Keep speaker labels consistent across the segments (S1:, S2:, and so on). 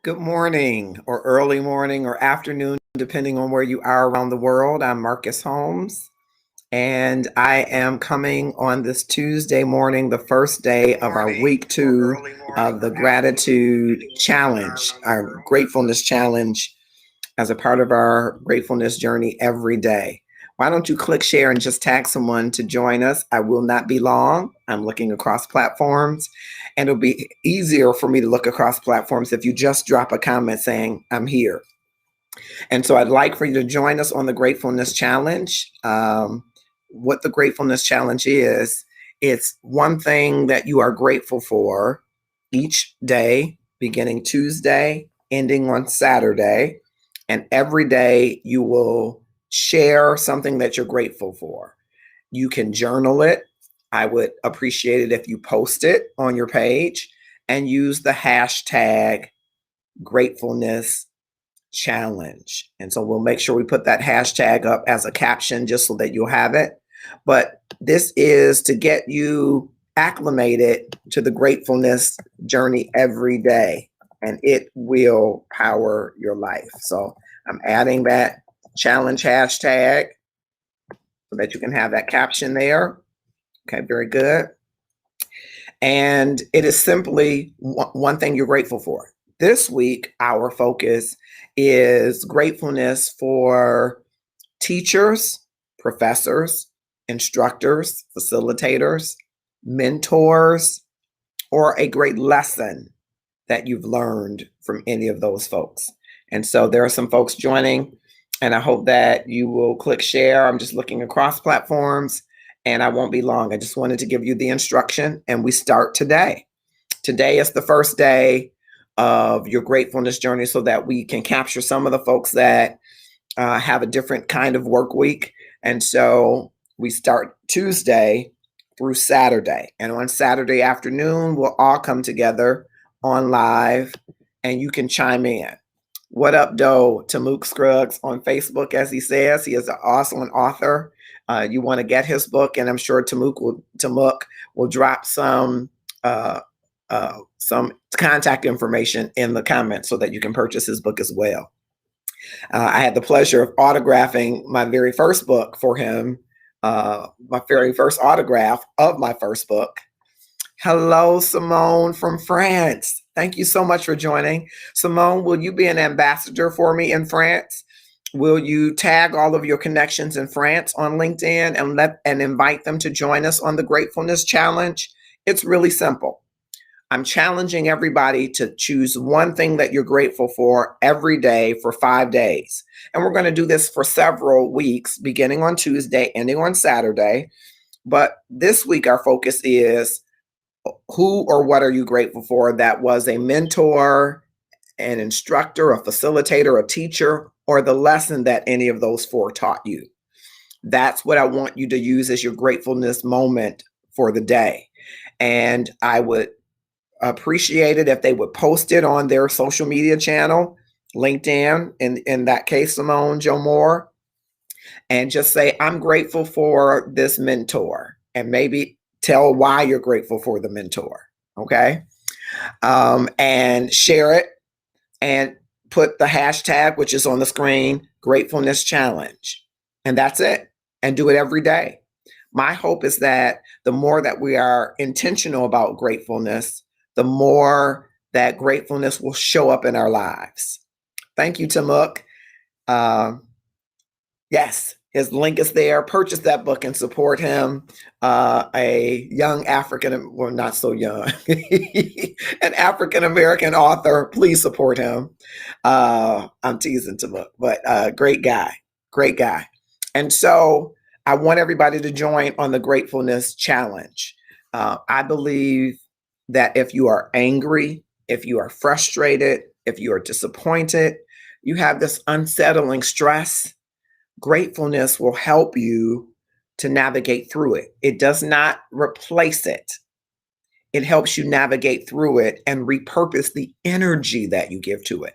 S1: Good morning, or early morning, or afternoon, depending on where you are around the world. I'm Marcus Holmes, and I am coming on this Tuesday morning, the first day of our week two of the Gratitude Challenge, our Gratefulness Challenge, as a part of our gratefulness journey every day. Why don't you click share and just tag someone to join us? I will not be long. I'm looking across platforms, and it'll be easier for me to look across platforms if you just drop a comment saying, I'm here. And so I'd like for you to join us on the Gratefulness Challenge. What the Gratefulness Challenge is, it's one thing that you are grateful for each day, beginning Tuesday, ending on Saturday. And every day you will share something that you're grateful for. You can journal it. I would appreciate it if you post it on your page and use the hashtag gratefulness challenge. And so we'll make sure we put that hashtag up as a caption just so that you'll have it. But this is to get you acclimated to the gratefulness journey every day, and it will power your life. So I'm adding that challenge hashtag so that you can have that caption there. Okay, very good. And it is simply one thing you're grateful for. This week, our focus is gratefulness for teachers, professors, instructors, facilitators, mentors, or a great lesson that you've learned from any of those folks. And so there are some folks joining, and I hope that you will click share. I'm just looking across platforms, and I won't be long. I just wanted to give you the instruction, and we start today. Today is the first day of your gratefulness journey so that we can capture some of the folks that have a different kind of work week. And so we start Tuesday through Saturday. And on Saturday afternoon, we'll all come together on live and you can chime in. What up, Doe? Tamuk Scruggs on Facebook, as he says. He is also an author. You want to get his book, and I'm sure Tamuk will drop some contact information in the comments so that you can purchase his book as well. I had the pleasure of autographing my very first book for him, my very first autograph of my first book. Hello, Simone from France. Thank you so much for joining. Simone, will you be an ambassador for me in France? Will you tag all of your connections in France on LinkedIn and invite them to join us on the Gratefulness Challenge? It's really simple. I'm challenging everybody to choose one thing that you're grateful for every day for 5 days. And we're going to do this for several weeks, beginning on Tuesday, ending on Saturday. But this week, our focus is who or what are you grateful for that was a mentor, an instructor, a facilitator, a teacher, or the lesson that any of those four taught you. That's what I want you to use as your gratefulness moment for the day. And I would appreciate it if they would post it on their social media channel, LinkedIn, in that case, Simone Joe Moore, and just say, I'm grateful for this mentor, and maybe tell why you're grateful for the mentor, okay? And share it and put the hashtag, which is on the screen, Gratefulness Challenge. And that's it. And do it every day. My hope is that the more that we are intentional about gratefulness, the more that gratefulness will show up in our lives. Thank you, Tamuk. Yes, his link is there. Purchase that book and support him. A young African, well, not so young, an African-American author. Please support him. I'm teasing Tamuk, but great guy. And so I want everybody to join on the Gratefulness Challenge. I believe that if you are angry, if you are frustrated, if you are disappointed, you have this unsettling stress, gratefulness will help you to navigate through it. It does not replace it. It helps you navigate through it and repurpose the energy that you give to it.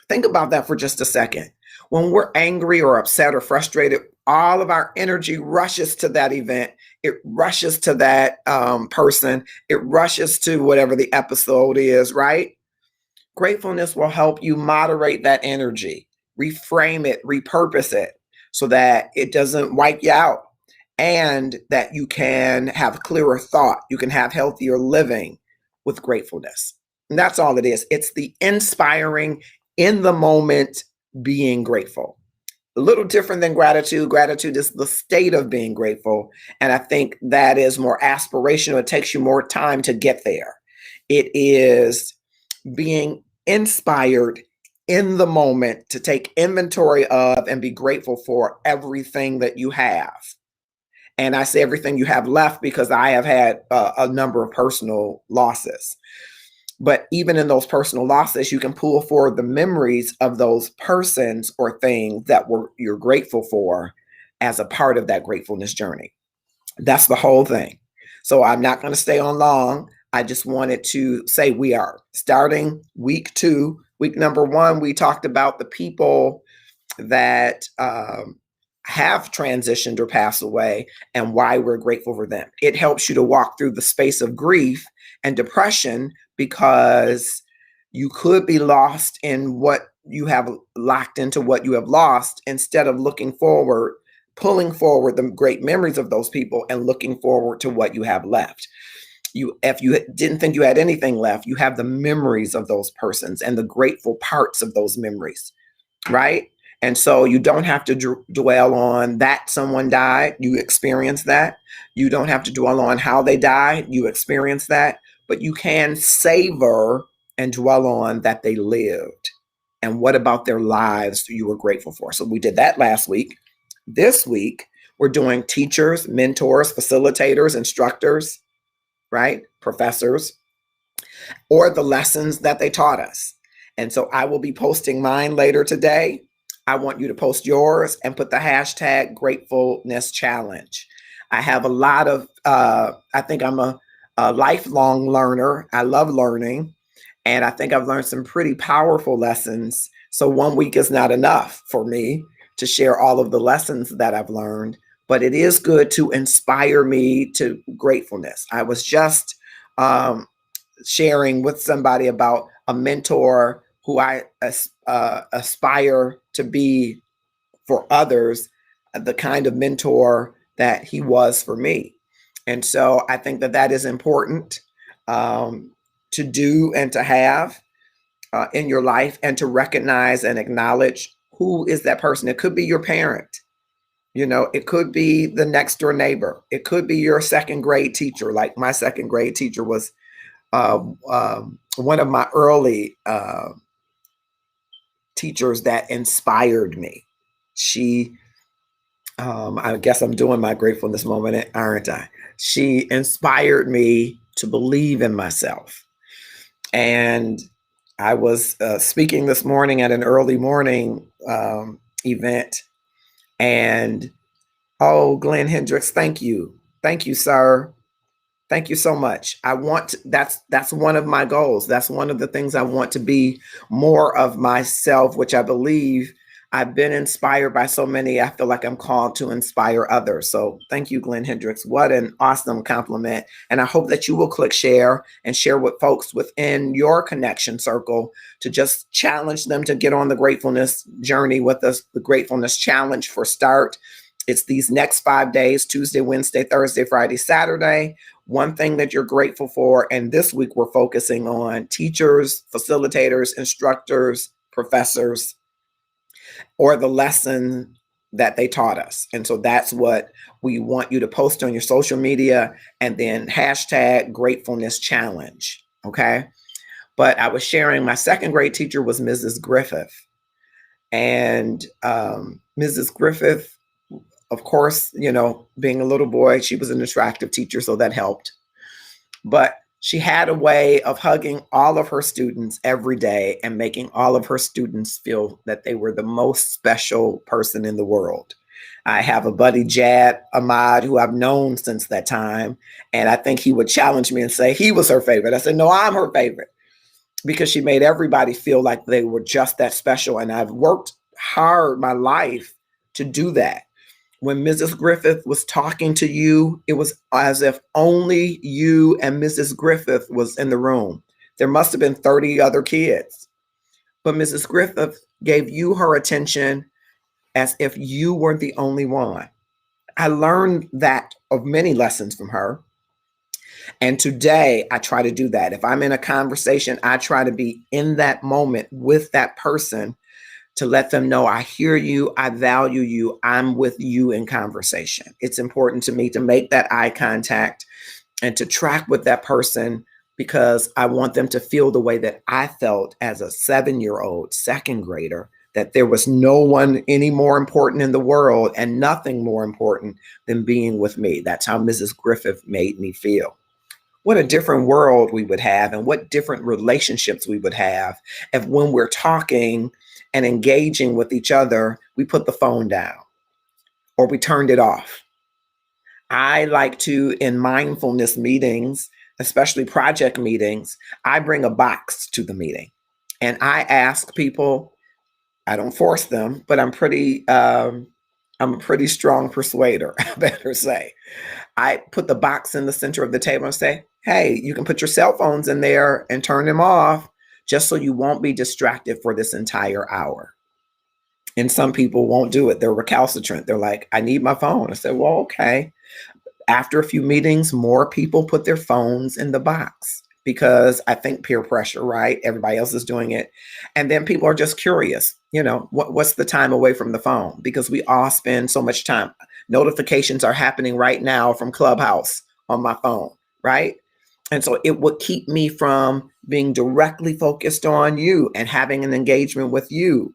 S1: Think about that for just a second. When we're angry or upset or frustrated, all of our energy rushes to that event. It rushes to that person. It rushes to whatever the episode is, right? Gratefulness will help you moderate that energy, reframe it, repurpose it so that it doesn't wipe you out and that you can have clearer thought. You can have healthier living with gratefulness. And that's all it is. It's the inspiring, in the moment being grateful. A little different than gratitude. Gratitude is the state of being grateful. And I think that is more aspirational. It takes you more time to get there. It is being inspired in the moment to take inventory of and be grateful for everything that you have. And I say everything you have left because I have had a number of personal losses. But even in those personal losses, you can pull forward the memories of those persons or things that you're grateful for as a part of that gratefulness journey. That's the whole thing. So I'm not going to stay on long. I just wanted to say we are starting week 2. Week number 1, we talked about the people that have transitioned or passed away and why we're grateful for them. It helps you to walk through the space of grief and depression because you could be lost in what you have locked into what you have lost instead of looking forward, pulling forward the great memories of those people and looking forward to what you have left. If you didn't think you had anything left, you have the memories of those persons and the grateful parts of those memories, right? And so you don't have to dwell on that someone died, you experience that. You don't have to dwell on how they died, you experience that. But you can savor and dwell on that they lived. And what about their lives you were grateful for? So we did that last week. This week, we're doing teachers, mentors, facilitators, instructors, right? Professors, or the lessons that they taught us. And so I will be posting mine later today. I want you to post yours and put the hashtag gratefulness challenge. I have a lot of, I think I'm a lifelong learner. I love learning. And I think I've learned some pretty powerful lessons. So 1 week is not enough for me to share all of the lessons that I've learned, but it is good to inspire me to gratefulness. I was just sharing with somebody about a mentor who I aspire to be for others, the kind of mentor that he was for me. And so I think that that is important to do and to have in your life, and to recognize and acknowledge who is that person. It could be your parent. You know, it could be the next door neighbor. It could be your second grade teacher. Like my second grade teacher was one of my early teachers that inspired me. She, I guess I'm doing my gratefulness moment, aren't I? She inspired me to believe in myself. And I was speaking this morning at an early morning event, and Glenn Hendricks, thank you. Thank you, sir. Thank you so much. That's one of my goals. That's one of the things I want to be more of myself, which I believe I've been inspired by so many. I feel like I'm called to inspire others. So thank you, Glenn Hendricks. What an awesome compliment. And I hope that you will click share and share with folks within your connection circle to just challenge them to get on the gratefulness journey with us, the gratefulness challenge for start. It's these next 5 days, Tuesday, Wednesday, Thursday, Friday, Saturday. One thing that you're grateful for. And this week we're focusing on teachers, facilitators, instructors, professors, or the lesson that they taught us. And so that's what we want you to post on your social media, and then hashtag gratefulness challenge. Okay. But I was sharing, my second grade teacher was Mrs. Griffith. And Mrs. Griffith, of course, you know, being a little boy, she was an attractive teacher, so that helped. But she had a way of hugging all of her students every day and making all of her students feel that they were the most special person in the world. I have a buddy, Jad Ahmad, who I've known since that time. And I think he would challenge me and say he was her favorite. I said, no, I'm her favorite, because she made everybody feel like they were just that special. And I've worked hard my life to do that. When Mrs. Griffith was talking to you, it was as if only you and Mrs. Griffith was in the room. There must have been 30 other kids, But Mrs. Griffith gave you her attention as if you were the only one. I learned that of many lessons from her. And today I try to do that. If I'm in a conversation, I try to be in that moment with that person to let them know I hear you, I value you, I'm with you in conversation. It's important to me to make that eye contact and to track with that person because I want them to feel the way that I felt as a 7-year-old second grader, that there was no one any more important in the world and nothing more important than being with me. That's how Mrs. Griffith made me feel. What a different world we would have and what different relationships we would have if when we're talking and engaging with each other, we put the phone down or we turned it off. I like to, in mindfulness meetings, especially project meetings, I bring a box to the meeting and I ask people, I don't force them, but I'm a pretty strong persuader, I better say. I put the box in the center of the table and say, hey, you can put your cell phones in there and turn them off just so you won't be distracted for this entire hour. And some people won't do it. They're recalcitrant. They're like, I need my phone. I said, well, okay. After a few meetings, more people put their phones in the box because I think peer pressure, right? Everybody else is doing it. And then people are just curious, what's the time away from the phone? Because we all spend so much time. Notifications are happening right now from Clubhouse on my phone, right? And so it would keep me from being directly focused on you and having an engagement with you.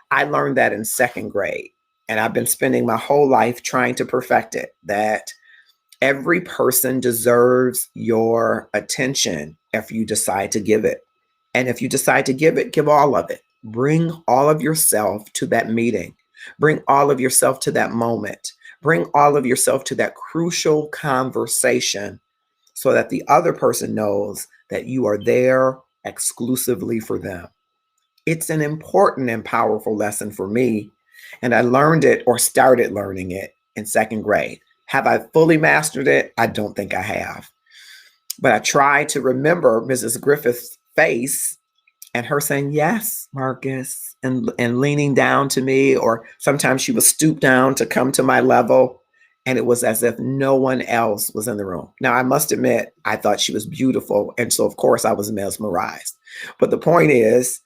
S1: I learned that in second grade, and I've been spending my whole life trying to perfect it, that every person deserves your attention if you decide to give it. And if you decide to give it, give all of it. Bring all of yourself to that meeting. Bring all of yourself to that moment. Bring all of yourself to that crucial conversation so that the other person knows that you are there exclusively for them. It's an important and powerful lesson for me. And I learned it or started learning it in second grade. Have I fully mastered it? I don't think I have. But I try to remember Mrs. Griffith's face and her saying, yes, Marcus, and leaning down to me, or sometimes she would stoop down to come to my level. And it was as if no one else was in the room. Now, I must admit, I thought she was beautiful. And so, of course, I was mesmerized. But the point is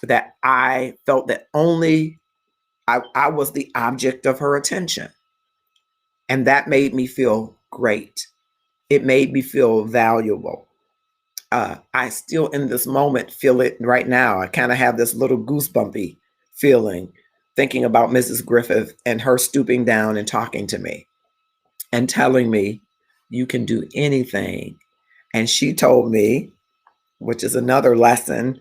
S1: that I felt that only I was the object of her attention. And that made me feel great. It made me feel valuable. I still, in this moment, feel it right now. I kind of have this little goosebumpy feeling thinking about Mrs. Griffith and her stooping down and talking to me and telling me, you can do anything. And she told me, which is another lesson,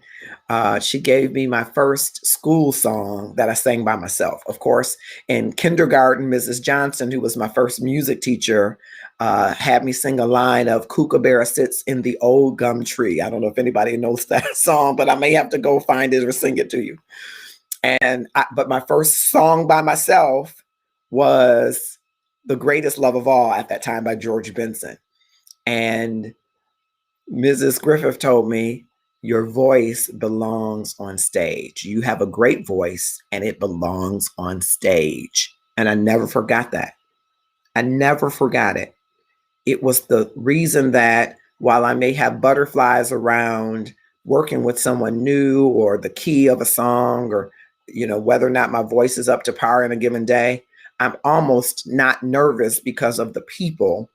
S1: she gave me my first school song that I sang by myself. Of course, in kindergarten, Mrs. Johnson, who was my first music teacher, had me sing a line of Kookaburra Sits in the Old Gum Tree. I don't know if anybody knows that song, but I may have to go find it or sing it to you. But my first song by myself was The Greatest Love of All at that time by George Benson. And Mrs. Griffith told me, your voice belongs on stage. You have a great voice and it belongs on stage. And I never forgot that. I never forgot it. It was the reason that while I may have butterflies around working with someone new or the key of a song or, whether or not my voice is up to par in a given day, I'm almost not nervous because of the people.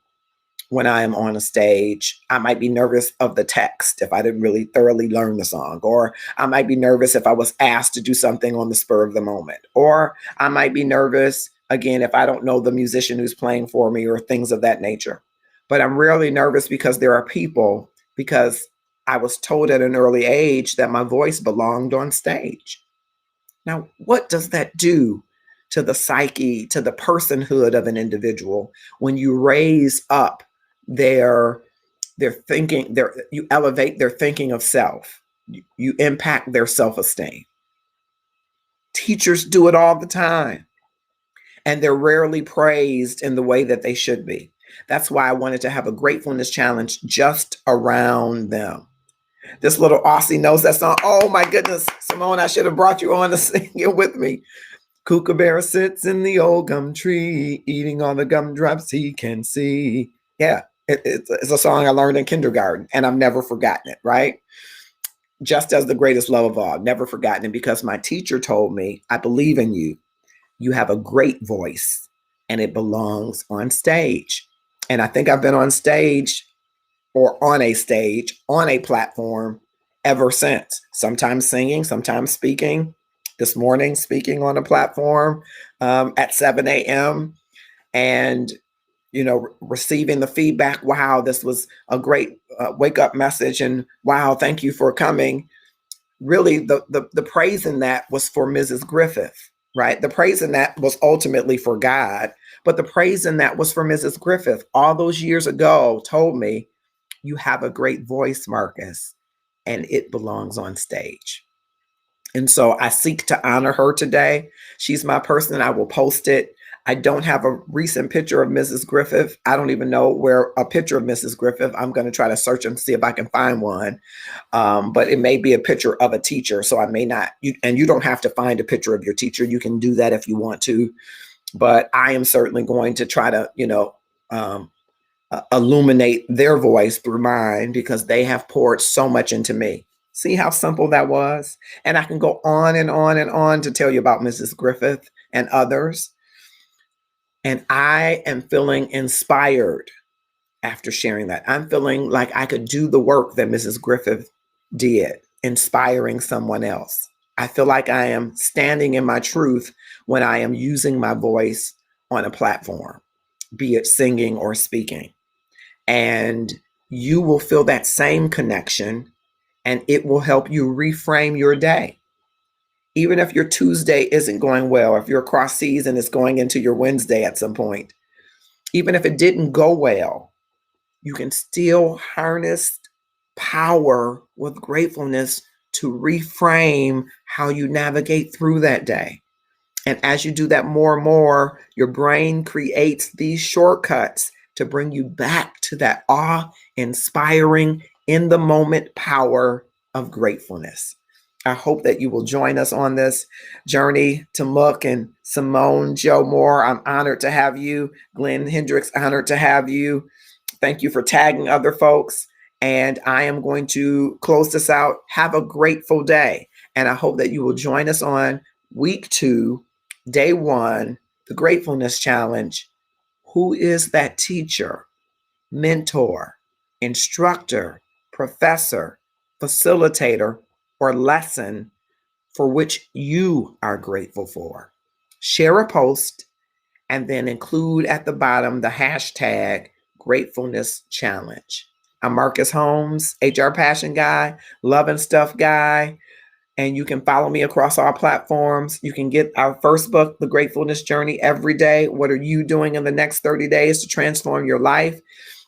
S1: When I am on a stage, I might be nervous of the text if I didn't really thoroughly learn the song, or I might be nervous if I was asked to do something on the spur of the moment, or I might be nervous, again, if I don't know the musician who's playing for me or things of that nature. But I'm rarely nervous because there are people, because I was told at an early age that my voice belonged on stage. Now, what does that do to the psyche, to the personhood of an individual when you raise up their thinking, you elevate their thinking of self, you impact their self-esteem? Teachers do it all the time, and they're rarely praised in the way that they should be. That's why I wanted to have a gratefulness challenge just around them. This little Aussie knows that song. Oh my goodness, Simone, I should have brought you on to sing it with me. Kookaburra sits in the old gum tree, eating all the gumdrops he can see. Yeah, it's a song I learned in kindergarten, and I've never forgotten it, right? Just as the greatest love of all, never forgotten it because my teacher told me, I believe in you. You have a great voice, and it belongs on stage. And I think I've been on stage or on a stage, on a platform ever since. Sometimes singing, sometimes speaking. This morning, speaking on a platform at 7 a.m. and receiving the feedback. Wow, this was a great wake up message, and wow, thank you for coming. Really, the praise in that was for Mrs. Griffith, right? The praise in that was ultimately for God, but the praise in that was for Mrs. Griffith. All those years ago, told me, you have a great voice, Marcus, and it belongs on stage. And so I seek to honor her today. She's my person. I will post it. I don't have a recent picture of Mrs. Griffith. I don't even know where a picture of Mrs. Griffith. I'm going to try to search and see if I can find one. But it may be a picture of a teacher. So I may not, and you don't have to find a picture of your teacher. You can do that if you want to. But I am certainly going to try to, illuminate their voice through mine because they have poured so much into me. See how simple that was? And I can go on and on and on to tell you about Mrs. Griffith and others. And I am feeling inspired after sharing that. I'm feeling like I could do the work that Mrs. Griffith did, inspiring someone else. I feel like I am standing in my truth when I am using my voice on a platform, be it singing or speaking. And you will feel that same connection, and it will help you reframe your day. Even if your Tuesday isn't going well, if your cross season is going into your Wednesday at some point, even if it didn't go well, you can still harness power with gratefulness to reframe how you navigate through that day. And as you do that more and more, your brain creates these shortcuts to bring you back to that awe-inspiring, in-the-moment power of gratefulness. I hope that you will join us on this journey. To Mook and Simone, Joe Moore, I'm honored to have you. Glenn Hendricks, honored to have you. Thank you for tagging other folks. And I am going to close this out. Have a grateful day. And I hope that you will join us on week 2, day 1, the Gratefulness Challenge. Who is that teacher, mentor, instructor, professor, facilitator, or lesson for which you are grateful for? Share a post and then include at the bottom the hashtag Gratefulness Challenge. I'm Marcus Holmes, HR Passion Guy, Love and Stuff Guy. And you can follow me across all platforms. You can get our first book, The Gratefulness Journey, every day. What are you doing in the next 30 days to transform your life?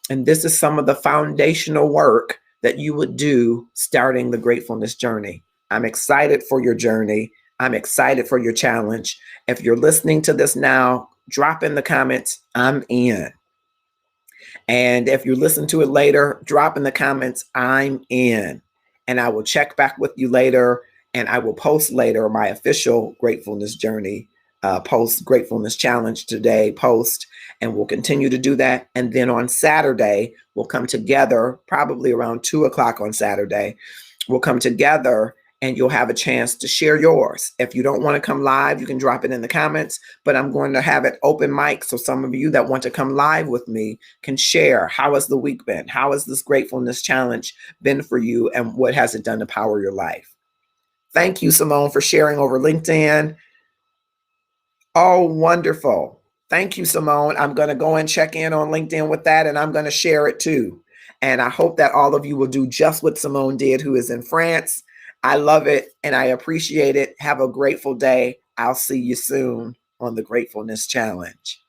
S1: And this is some of the foundational work that you would do starting the Gratefulness Journey. I'm excited for your journey. I'm excited for your challenge. If you're listening to this now, drop in the comments, I'm in. And if you listen to it later, drop in the comments, I'm in. And I will check back with you later. And I will post later my official Gratefulness Journey post, Gratefulness Challenge today post, and we'll continue to do that. And then on Saturday, we'll come together, probably around 2 o'clock on Saturday. We'll come together and you'll have a chance to share yours. If you don't want to come live, you can drop it in the comments, but I'm going to have it open mic. So some of you that want to come live with me can share. How has the week been? How has this Gratefulness Challenge been for you? And what has it done to power your life? Thank you, Simone, for sharing over LinkedIn. Oh, wonderful. Thank you, Simone. I'm going to go and check in on LinkedIn with that, and I'm going to share it too. And I hope that all of you will do just what Simone did, who is in France. I love it, and I appreciate it. Have a grateful day. I'll see you soon on the Gratefulness Challenge.